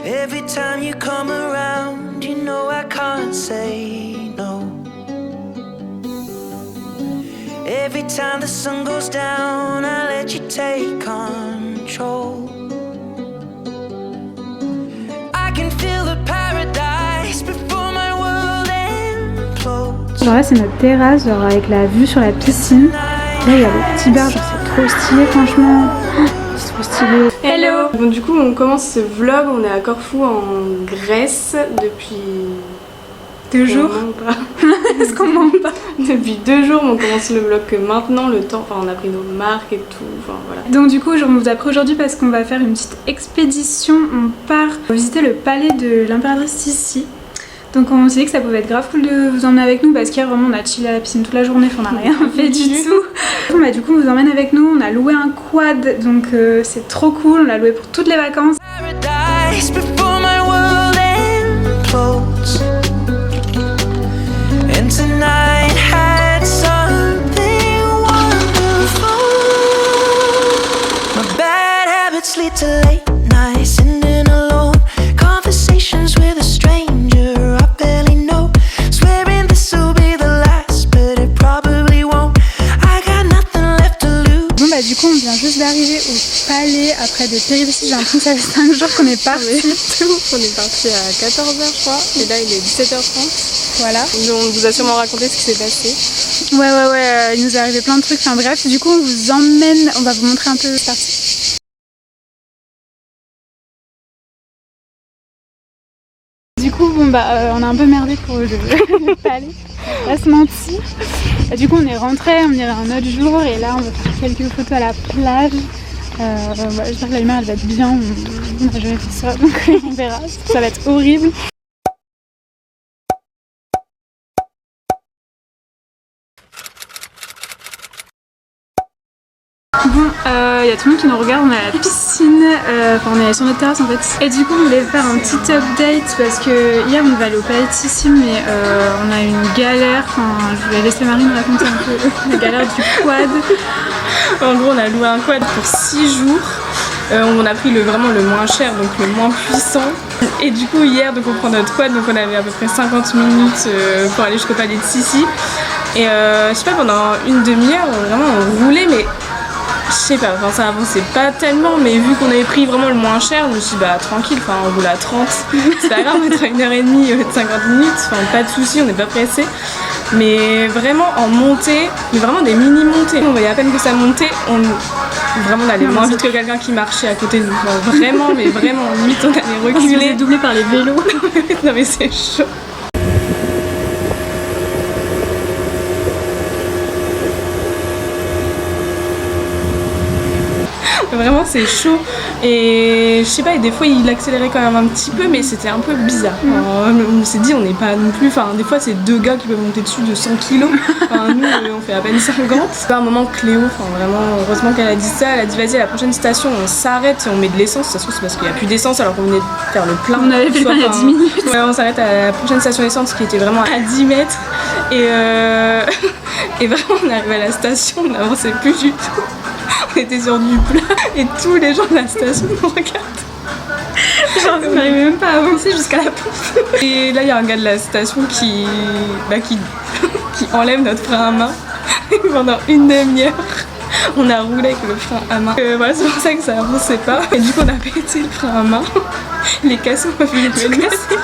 Every time you come around, you know I can't say no. Every time the sun goes down, I let you take control. I can feel the paradise before my world implodes. Genre là c'est notre terrasse, genre avec la vue sur la piscine. Là il y a le petit bar, genre c'est trop stylé franchement. C'est trop stylé. Hello. Bon du coup on commence ce vlog, on est à Corfou en Grèce depuis 2 jours. Est-ce qu'on ment pas? Depuis 2 jours, on commence le vlog que maintenant, le temps, enfin on a pris nos marques et tout, enfin voilà. Donc du coup, on vous a pris aujourd'hui parce qu'on va faire une petite expédition. On part visiter le palais de l'impératrice Sissi. Donc on s'est dit que ça pouvait être grave cool de vous emmener avec nous parce qu'hier vraiment on a chillé à la piscine toute la journée, on n'a rien fait du tout. Bah, du coup on vous emmène avec nous, on a loué un quad donc c'est trop cool, on l'a loué pour toutes les vacances. Tonight had something wonderful. My bad habits lead to late nights, sitting alone, conversations with a stranger I barely know, swearing this will be the last, but it probably won't. I got nothing left to lose. Bon bah du coup on vient juste d'arriver au palais après des péripéties, j'ai l'impression que ça fait 5 jours qu'on est parti. On est parti à 14h je crois, et là il est 17h30. Voilà. Donc on vous a sûrement raconté ce qui s'est passé. Ouais, il nous est arrivé plein de trucs, enfin bref, du coup on vous emmène, on va vous montrer un peu c'est parti. Du coup bon bah on a un peu merdé pour le palais, on va se mentir. Du coup on est rentré, on irait un autre jour et là on va faire quelques photos à la plage. J'espère que la lumière elle va être bien, on n'a jamais fait ça donc on verra, ça va être horrible. Bon, y a tout le monde qui nous regarde, on est à la piscine, on est sur notre terrasse en fait. Et du coup on voulait faire un petit update parce que hier on devait aller au palais de Sissi mais on a eu une galère, je vais laisser Marine raconter un peu la galère du quad. En gros on a loué un quad pour 6 jours. On a pris vraiment le moins cher, donc le moins puissant. Et du coup hier donc on prend notre quad, donc on avait à peu près 50 minutes pour aller jusqu'au palais de Sissi. Et je sais pas, pendant une demi-heure vraiment on roulait mais je sais pas, enfin ça avançait pas tellement, mais vu qu'on avait pris vraiment le moins cher, je me suis dit bah tranquille, enfin on roule à 30, c'est pas grave, on va être à 1h30 de 50 minutes, enfin pas de soucis, on n'est pas pressé. Mais vraiment en montée, mais vraiment des mini montées, on voyait à peine que ça montait, vraiment on allait moins vite que quelqu'un qui marchait à côté de nous, enfin, vraiment, mais vraiment, limite on allait reculer. On s'est doublé par les vélos. Non mais c'est chaud. Vraiment c'est chaud et je sais pas, et des fois il accélérait quand même un petit peu mais c'était un peu bizarre. On s'est dit on n'est pas non plus, enfin des fois c'est 2 gars qui peuvent monter dessus de 100 kg, enfin, nous on fait à peine 50. À un moment Cléo, enfin vraiment heureusement qu'elle a dit ça, elle a dit vas-y à la prochaine station on s'arrête et on met de l'essence, ça se trouve c'est parce qu'il n'y a plus d'essence alors qu'on venait de faire le plein. On avait fait le plein il y a 10 minutes. Ouais, on s'arrête à la prochaine station d'essence qui était vraiment à 10 mètres et vraiment on est arrivé à la station, on n'avançait plus du tout. On était sur du plat et tous les gens de la station nous regardent. Genre on n'arrivait même pas à avancer jusqu'à la pompe. Et là il y a un gars de la station qui enlève notre frein à main. Et pendant une demi-heure on a roulé avec le frein à main. Voilà, c'est pour ça que ça avançait pas. Et du coup on a pété le frein à main. Les cassons ont fait le casser.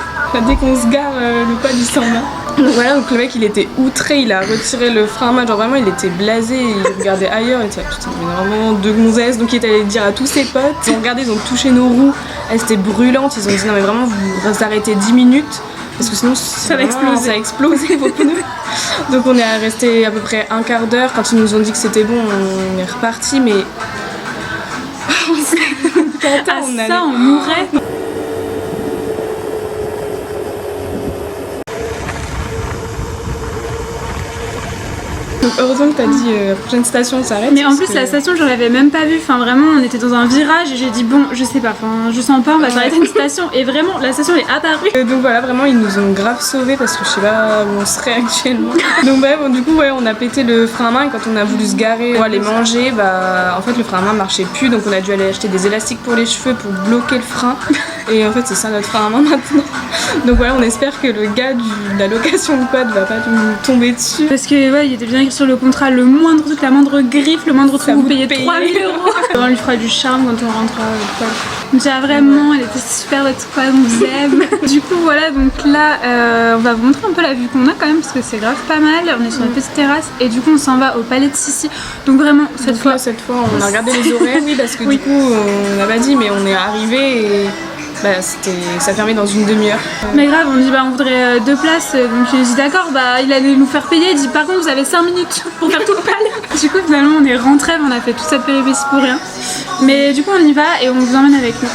Dès qu'on se gare, le quad il s'en va. Donc voilà, donc le mec il était outré, il a retiré le frein à main, genre vraiment il était blasé, il regardait ailleurs, il était putain mais vraiment 2 gonzesses, donc il est allé dire à tous ses potes. Ils ont regardé, ils ont touché nos roues, elles étaient brûlantes, ils ont dit non mais vraiment vous arrêtez 10 minutes parce que sinon ça va exploser vos pneus. Donc on est resté à peu près un quart d'heure, quand ils nous ont dit que c'était bon on est reparti mais on mourait. Donc heureusement que t'as dit la prochaine station on s'arrête. Mais en plus la station je l'avais même pas vue, enfin vraiment on était dans un virage et j'ai dit bon je sais pas, enfin je sens pas on va s'arrêter à une station et vraiment la station est apparue. Donc voilà vraiment ils nous ont grave sauvés parce que je sais pas où on serait actuellement. Donc bref bon, du coup ouais on a pété le frein à main et quand on a voulu se garer pour aller manger bah en fait le frein à main marchait plus donc on a dû aller acheter des élastiques pour les cheveux pour bloquer le frein. Et en fait, c'est ça notre frein à main maintenant. Donc voilà, on espère que le gars de la location de quad va pas nous tomber dessus. Parce que ouais, il était bien écrit sur le contrat, le moindre truc, la moindre griffe, le moindre truc, vous payez 3 000 €. On lui fera du charme quand on rentrera au quad. Déjà vraiment, elle était super votre quad, on vous aime. Du coup voilà, donc là, on va vous montrer un peu la vue qu'on a quand même, parce que c'est grave pas mal. On est sur une petite terrasse et du coup on s'en va au palais de Sissi. Donc vraiment, cette fois on a regardé les horaires, oui, parce que du coup, on n'a pas dit, mais on est arrivé et bah, ça fermait dans une demi-heure. Mais grave, on dit bah on voudrait 2 places, donc j'ai dit d'accord, bah il allait nous faire payer, il dit par contre vous avez 5 minutes pour faire tout le palais. Du coup finalement on est rentrés, on a fait toute cette péripétie pour rien. Mais du coup on y va et on vous emmène avec nous.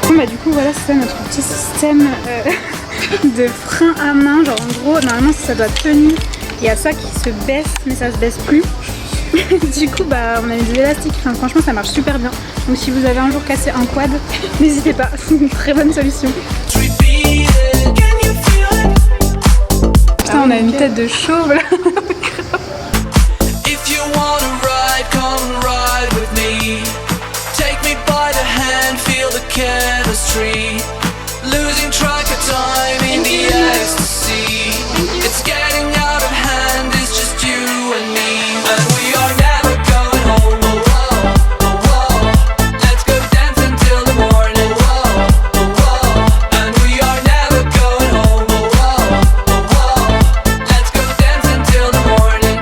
Bon bah du coup voilà, c'est ça notre petit système de frein à main. Genre en gros normalement ça doit tenir, il y a ça qui se baisse mais ça se baisse plus. Du coup bah on a mis des élastiques, enfin, franchement ça marche super bien. Donc si vous avez un jour cassé un quad, n'hésitez pas, c'est une très bonne solution. Putain on a une tête de chauve là. Chemistry, losing track of time in the ecstasy. It's getting out of hand, it's just you and me. And we are never going home, oh, oh, oh, oh. Let's go dance until the morning, oh, oh, oh. And we are never going home, oh, oh, oh, oh. Let's go dance until the morning.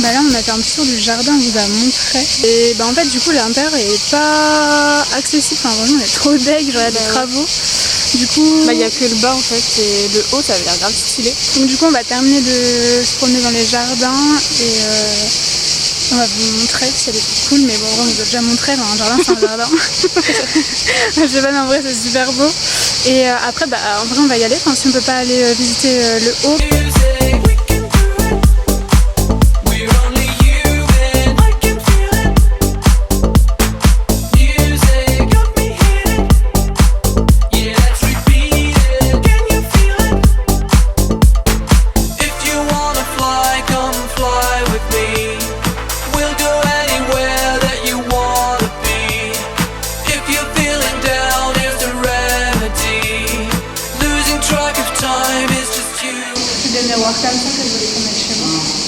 Bah là on a fait un petit tour du jardin, on vous a montré. Et bah en fait du coup l'intérieur est pas accessible, enfin vraiment il est trop deg, genre il y a des travaux. Du coup... Bah il y a que le bas en fait, et le haut ça avait l'air grave stylé. Donc du coup on va terminer de se promener dans les jardins et on va vous montrer si elle est cool, mais bon on vous a déjà montré, enfin, un jardin c'est un jardin. Je sais pas mais en vrai c'est super beau. Et après bah en vrai on va y aller, enfin si on peut pas aller visiter le haut.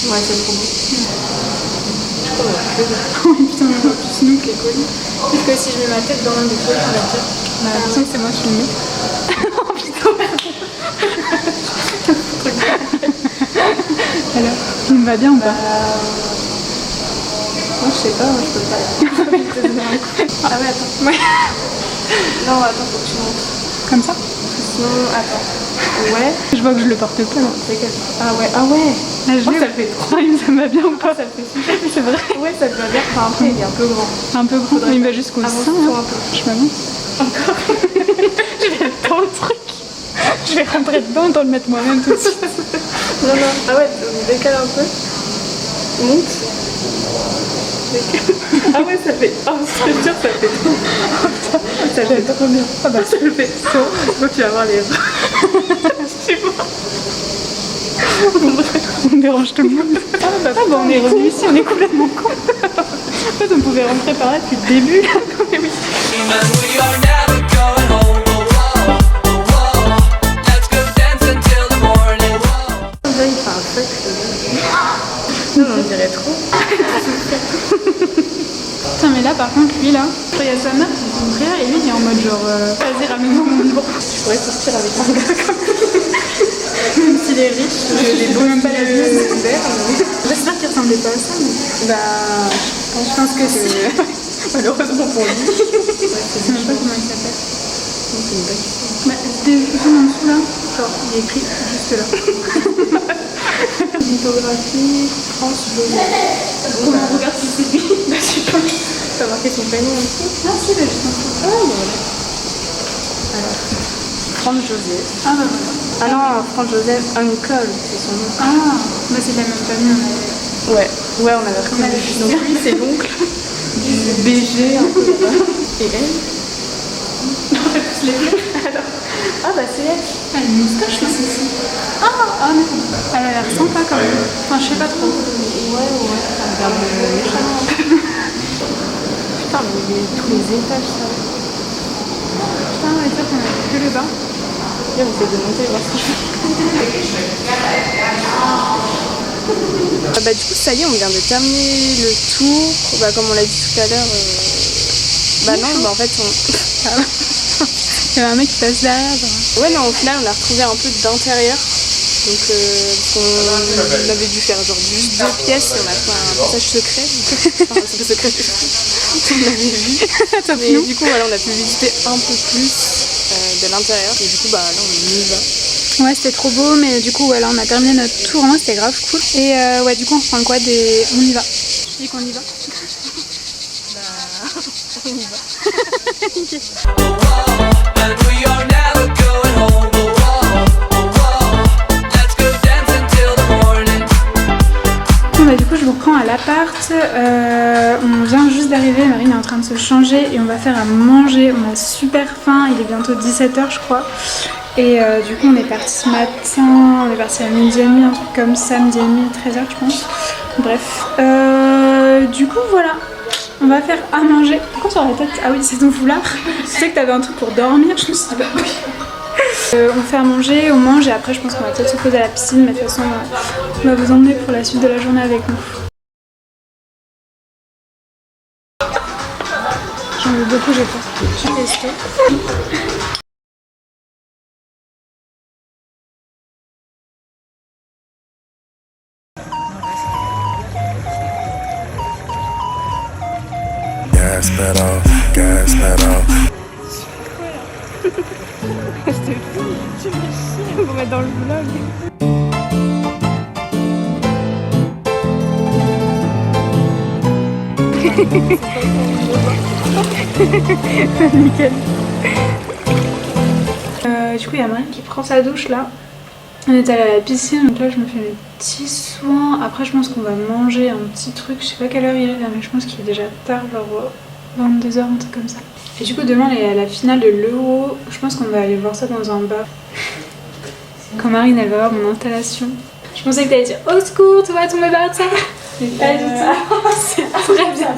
Ouais, c'est trop beau. Oui, putain, on voit plus nous que les colis. Parce que si je mets ma tête dans l'un des colis, on va dire. Bah, l'impression que c'est moi qui le mets. Oh putain, alors, il me va bien ou pas? Moi, je sais pas, moi, je peux pas. Ah ouais, attends. Ouais. Non, attends, faut que tu montes. Comme ça? Sinon, attends. Ouais. Je vois que je le porte pas là. Ah ouais, ah ouais. Ah, je ça fait trop. Ça me va bien ou pas? Ça fait super. C'est vrai. Ouais, ça te va bien. Enfin, après, il est un peu grand. Un peu grand, il me va jusqu'au sein. Avance-toi un peu. Je m'avance. Encore. Je vais être dans le truc. Je vais rentrer dedans et le mettre moi-même tout de suite. Non, non. Ah ouais, décale un peu. Monte. Ah ouais, ça fait. Oh, je te jure, ça fait trop. Oh, putain, ça fait trop bien. Ah bah, je le fais trop. Donc, tu vas voir les. Tu vois. On dérange tout le monde. Ah bah on est revenu ici, on est complètement con. En fait on pouvait rentrer par là depuis le début. Mais oui. Non, on dirait trop. Putain mais là par contre lui là, il y a sa mère qui est son frère et lui il est en mode genre vas-y ramène-moi mon livre. Tu pourrais sortir avec un gars comme Même s'il est riche, je les même pas la vie. J'espère qu'il ressemblait pas à ça. Mais... Bah, je pense que c'est... malheureusement pour lui. Je sais même pas comment il s'appelle. C'est une bonne question. Bah, des photos en dessous là, genre il est écrit juste là. Photographie, France Joseph. Comment on regarde si c'est lui? Bah, je sais pas. T'as marqué son prénom aussi? Ah si, là juste en dessous. Ah, voilà. Alors, France Joseph. Ah bah voilà. Ah non, France Joseph Uncle, c'est son nom. Ah, bah c'est de la même famille, on avait... Ouais, on avait reconnu. Donc lui, c'est l'oncle du BG un peu là-bas. Et elle? Je l'ai vu. Alors, Ah bah c'est elle. Elle a une moustache, non? Ah non, elle a l'air sympa quand même. Enfin, je sais pas trop. Ouais, elle regarde méchamment. Putain, mais tous les étages, ça. Putain, on va dire qu'on a que le bas. Viens, on essaie de monter, voir ce que je Bah du coup, ça y est, on vient de terminer le tour. Bah comme on l'a dit tout à l'heure, bah non, bah en fait on... Il y avait un mec qui passe derrière. Ouais, non, au final, on a retrouvé un peu d'intérieur. Donc, on avait dû faire genre juste 2 pièces et on a fait un passage secret. Enfin, c'est pas secret, on l'avait vu. Mais du coup, voilà, on a pu visiter un peu plus de l'intérieur. Et du coup, bah là, on y va. Ouais, c'était trop beau, mais du coup, voilà, on a terminé notre tour, hein, c'était grave cool. Et ouais, du coup, on reprend le quad et on y va. Tu dis qu'on y va? Bah, on y va. And we are never going home. Let's go dance until the morning. Bon, bah, du coup, je vous reprends à l'appart. On vient juste d'arriver, Marine est en train de se changer et on va faire à manger. On a super faim, il est bientôt 17h, je crois. Et du coup, on est parti ce matin, on est parti à midi et demi, un truc comme ça, midi et demi, 13h, je pense. Bref. Du coup, voilà. On va faire à manger. Pourquoi sur la tête? Ah oui, c'est ton foulard. Je sais que t'avais un truc pour dormir, je me suis dit bah oui. On fait à manger, on mange et après je pense qu'on va peut-être se poser à la piscine, mais de toute façon on va vous emmener pour la suite de la journée avec nous. J'en veux beaucoup, j'ai peur. Je vais tester. Gas pedal, gas pedal. C'était fou, tu me chies pour mettre dans le vlog. Nickel. Du coup, il y a Marine qui prend sa douche là. On est allé à la piscine, donc là je me fais mes petits soins. Après, je pense qu'on va manger un petit truc. Je sais pas quelle heure il est là, mais je pense qu'il est déjà tard, genre 22h, un truc comme ça. Et du coup, demain, il y a la finale de l'Euro. Je pense qu'on va aller voir ça dans un bar. Quand Marine, elle va voir mon installation. Je pensais que t'allais dire au secours, tu vas tomber par terre. Mais pas du tout. C'est très bien.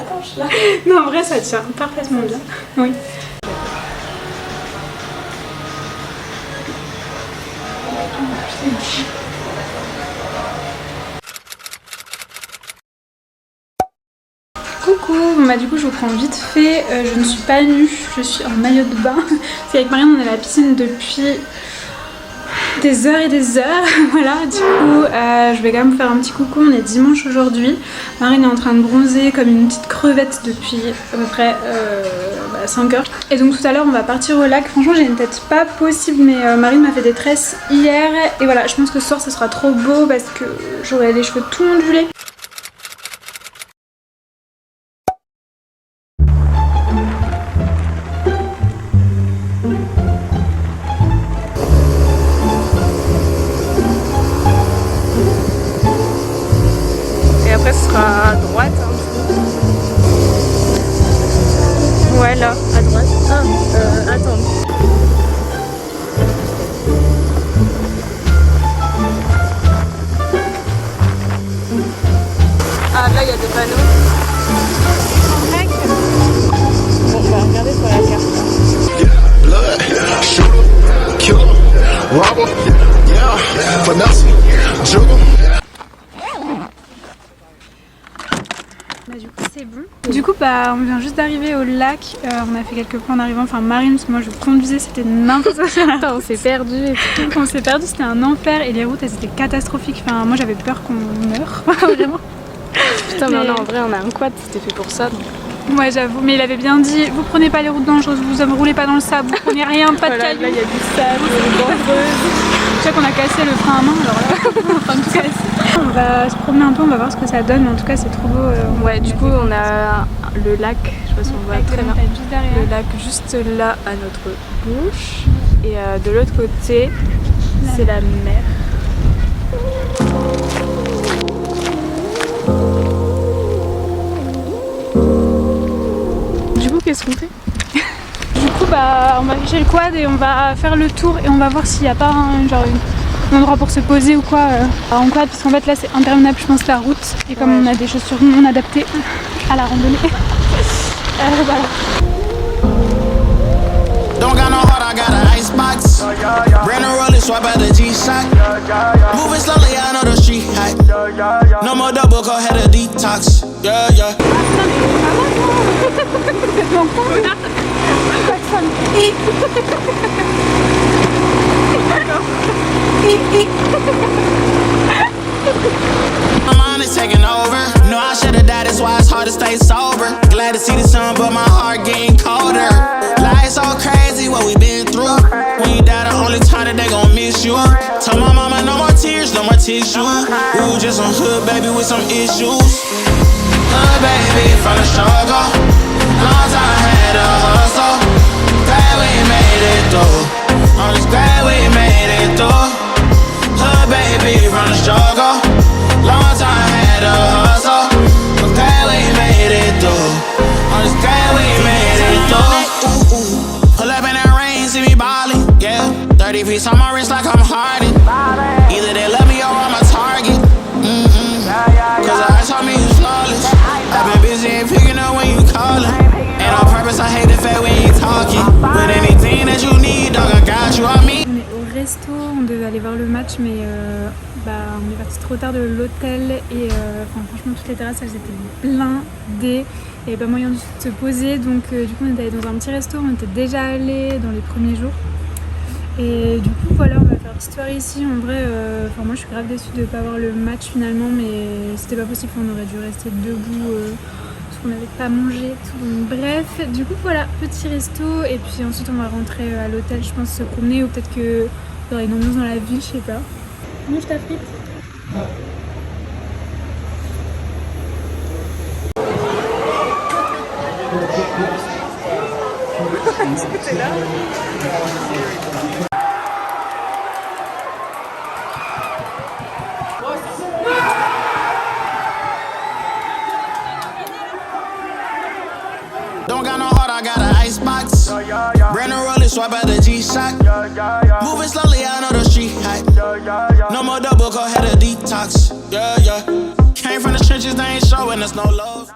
Non, en vrai, ça tient parfaitement bien. Oui. Coucou, bon bah du coup je vous prends vite fait, je ne suis pas nue, je suis en maillot de bain. C'est avec Marine, on est à la piscine depuis des heures et des heures, voilà, du coup je vais quand même vous faire un petit coucou, on est dimanche aujourd'hui. Marine est en train de bronzer comme une petite crevette depuis à peu près 5 heures. Et donc tout à l'heure on va partir au lac, franchement j'ai une tête pas possible mais Marine m'a fait des tresses hier et voilà, je pense que ce soir ça sera trop beau parce que j'aurai les cheveux tout ondulés. Et après ce sera à droite. Hein. Ouais là, à droite. Ah, attends. Ah là il y a des panneaux. Bon, on va regarder sur la carte. Blood, shooter, killer, robber, yeah, finesse, juggle. Bah, du coup c'est bon. Du coup bah on vient juste d'arriver au lac, on a fait quelques points en arrivant, enfin Marine parce que moi je conduisais, c'était n'importe quoi. On s'est perdu et tout. On s'est perdu, c'était un enfer et les routes elles étaient catastrophiques, enfin moi j'avais peur qu'on meure, vraiment. Putain mais non, en vrai on a un quad, c'était fait pour ça. Donc... Ouais j'avoue, mais il avait bien dit, vous prenez pas les routes dangereuses, vous roulez pas dans le sable, vous prenez rien, pas de voilà, cailloux. là il y a du sable, dangereux. Je sais qu'on a cassé le frein à main, alors là on est en train de tout casser. On va se promener un peu, on va voir ce que ça donne, mais en tout cas c'est trop beau. Ouais, du coup on a le lac, je sais pas si on voit avec très bien. juste derrière. Le lac juste là à notre gauche et de l'autre côté c'est la mer. Du coup qu'est-ce qu'on fait? Du coup bah on va afficher le quad et on va faire le tour et on va voir s'il n'y a pas un endroit pour se poser ou quoi en quad, parce qu'en fait là c'est interminable, je pense, la route, et comme on a des chaussures non adaptées à la randonnée. Voilà. Don't got no heart, I got an icebox. Brand new roller, swipe at the G-Shock. Moving slowly, I know the street hype. No more double, go ahead and detox. Yeah, yeah. My mind is taking over. No, I should've died, that's why it's hard to stay sober. Glad to see the sun, but my heart getting colder. Life's so crazy, what we been through. When you die, the only time that they gon' miss you. Tell my mama no more tears, no more tissue. Ooh, just some hood baby with some issues. Hood baby from the struggle. Long time had a hustle. Glad we made it through. I'm just glad we made it through. Hood baby from the struggle. Long time had a hustle. I'm glad we made it through. I'm just glad we made it through. Ooh, ooh. Pull up in that rain, see me ballin', yeah. 30 feet on my wrist like I'm Harden. Either they love me or I'm a target. Cause I told me you flawless. I've been busy and picking up when you callin'. And on purpose I hate the fact we ain't talking. But anything that you need, dog, I got you on me. On est au resto, on devait aller voir le match, mais on est parti trop tard de l'hôtel et franchement toutes les terrasses elles étaient blindées. Il n'y avait pas moyen de se poser, donc du coup on est allé dans un petit resto, on était déjà allé dans les premiers jours. Et du coup voilà, on va faire petite soirée ici. En vrai, moi je suis grave déçue de ne pas voir le match finalement, mais c'était pas possible, on aurait dû rester debout parce qu'on n'avait pas mangé tout. Donc, bref, du coup voilà, petit resto et puis ensuite on va rentrer à l'hôtel, je pense, se promener, ou peut-être qu'il y aura une ambiance dans la ville, je sais pas. Mange ta frite. C'était là. Don't got no heart, I got an icebox. Brand new roller, swipe at the G-Shock. Moving slowly, I know the street hype. No more double, go ahead and detox. Yeah, yeah. Came from the trenches, they ain't showing us no love.